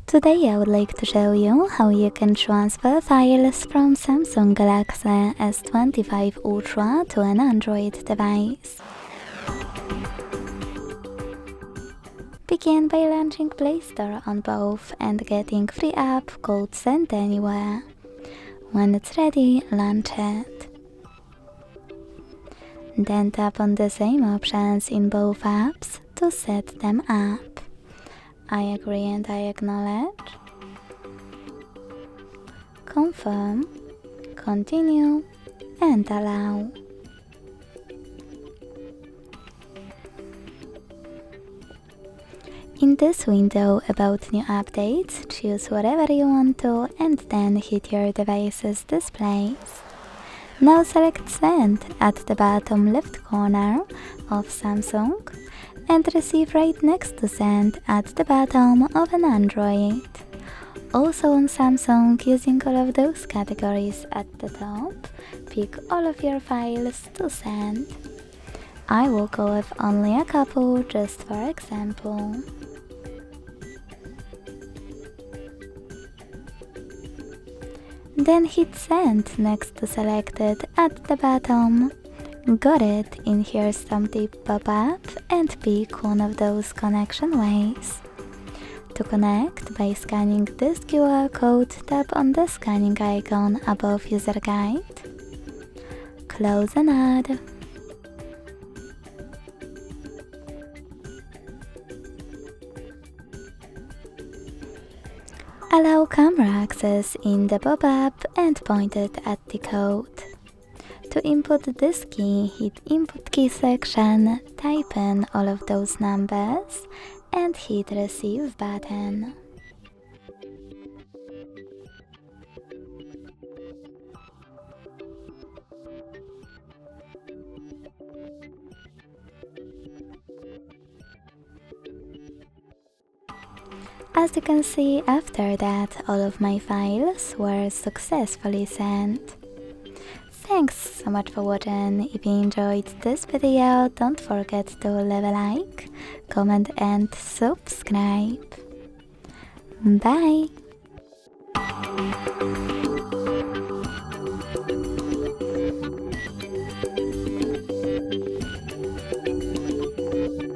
Today I would like to show you how you can transfer files from Samsung Galaxy S25 Ultra to an Android device. Begin by launching Play Store on both and getting free app called Send Anywhere. When it's ready, launch it. Then tap on the same options in both apps to set them up. I agree and I acknowledge. Confirm, continue, and allow. In this window about new updates, choose whatever you want to and then hit your device's displays. Now select Send at the bottom left corner of Samsung and receive right next to Send at the bottom of an Android. Also on Samsung, using all of those categories at the top, pick all of your files to send. I will go with only a couple just for example. Then hit Send next to selected at the bottom. Got it, in here something pop up and pick one of those connection ways. To connect by scanning this QR code, tap on the scanning icon above user guide. Close and add. Allow camera access in the pop-up and point it at the code. To input this key, hit Input Key section, type in all of those numbers, and hit Receive button. As you can see, after that, all of my files were successfully sent. Thanks so much for watching. If you enjoyed this video, don't forget to leave a like, comment and subscribe. Bye!